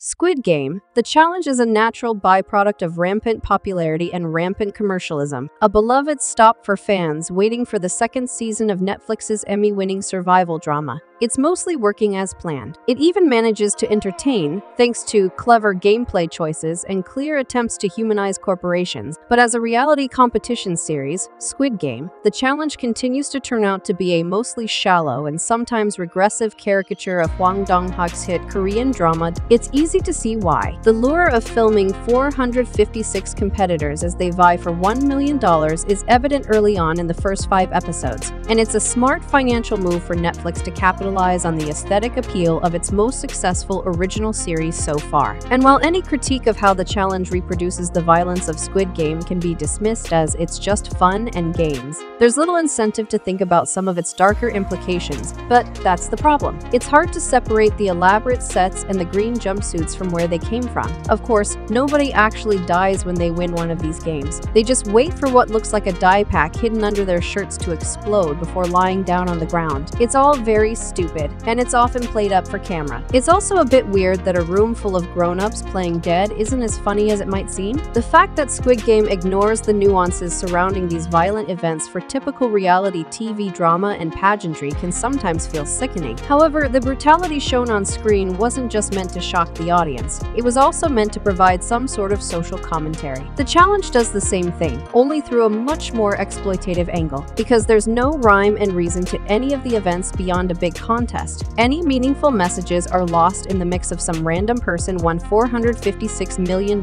Squid Game, the challenge is a natural byproduct of rampant popularity and rampant commercialism, a beloved stop for fans waiting for the second season of Netflix's Emmy-winning survival drama. It's mostly working as planned. It even manages to entertain, thanks to clever gameplay choices and clear attempts to humanize corporations. But as a reality competition series, Squid Game, the challenge continues to turn out to be a mostly shallow and sometimes regressive caricature of Hwang Dong-hak's hit Korean drama. It's easy to see why. The lure of filming 456 competitors as they vie for $1 million is evident early on in the first 5 episodes, and it's a smart financial move for Netflix to capitalize on the aesthetic appeal of its most successful original series so far. And while any critique of how the challenge reproduces the violence of Squid Game can be dismissed as it's just fun and games, there's little incentive to think about some of its darker implications. But that's the problem. It's hard to separate the elaborate sets and the green jumpsuits from where they came from. Of course, nobody actually dies when they win one of these games. They just wait for what looks like a dye pack hidden under their shirts to explode before lying down on the ground. It's all very stupid, and it's often played up for camera. It's also a bit weird that a room full of grown-ups playing dead isn't as funny as it might seem. The fact that Squid Game ignores the nuances surrounding these violent events for typical reality TV drama and pageantry can sometimes feel sickening. However, the brutality shown on screen wasn't just meant to shock the audience. It was also meant to provide some sort of social commentary. The challenge does the same thing, only through a much more exploitative angle, because there's no rhyme and reason to any of the events beyond a big contest. Any meaningful messages are lost in the mix of some random person won $456 million.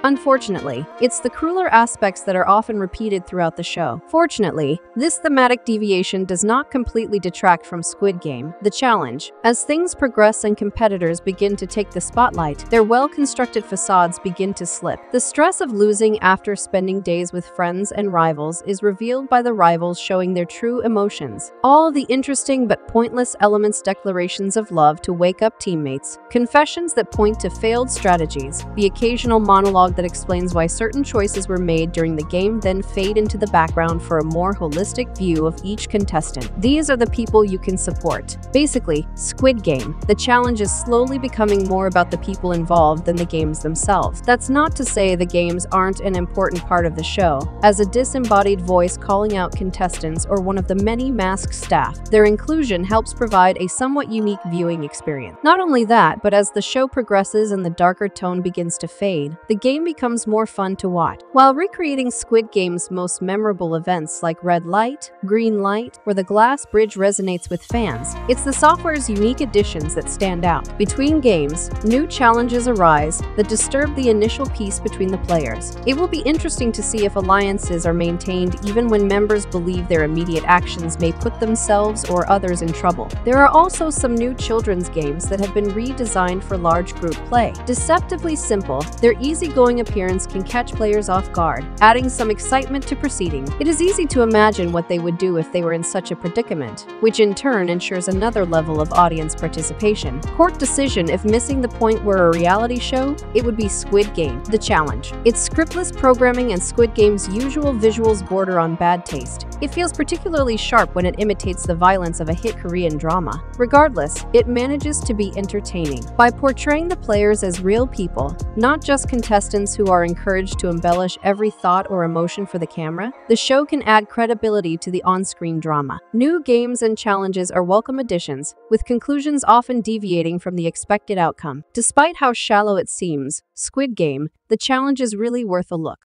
Unfortunately, it's the crueler aspects that are often repeated throughout the show. Fortunately, this thematic deviation does not completely detract from Squid Game, the challenge. As things progress and competitors begin to take the spotlight, their well-constructed facades begin to slip. The stress of losing after spending days with friends and rivals is revealed by the rivals showing their true emotions. All the interesting but pointless elements, declarations of love to wake-up teammates, confessions that point to failed strategies, the occasional monologue that explains why certain choices were made during the game then fade into the background for a more holistic view of each contestant. These are the people you can support. Basically, Squid Game, the challenge is slowly becoming more about the people involved than the games themselves. That's not to say the games aren't an important part of the show. As a disembodied voice calling out contestants or one of the many masked staff, their inclusion helps provide a somewhat unique viewing experience. Not only that, but as the show progresses and the darker tone begins to fade, the game becomes more fun to watch. While recreating Squid Game's most memorable events like red light, green light, or the glass bridge resonates with fans, it's the software's unique additions that stand out. Between games, new challenges arise that disturb the initial peace between the players. It will be interesting to see if alliances are maintained even when members believe their immediate actions may put themselves or others in trouble. There are also some new children's games that have been redesigned for large group play. Deceptively simple, their easygoing appearance can catch players off guard, adding some excitement to proceeding. It is easy to imagine what they would do if they were in such a predicament, which in turn ensures another level of audience participation. Court decision: if missing the point were a reality show, it would be Squid Game, the challenge. Its scriptless programming and Squid Game's usual visuals border on bad taste. It feels particularly sharp when it imitates the violence of a hit Korean drama. Regardless, it manages to be entertaining. By portraying the players as real people, not just contestants who are encouraged to embellish every thought or emotion for the camera, the show can add credibility to the on-screen drama. New games and challenges are welcome additions, with conclusions often deviating from the expected outcome. Despite how shallow it seems, Squid Game, the challenge is really worth a look.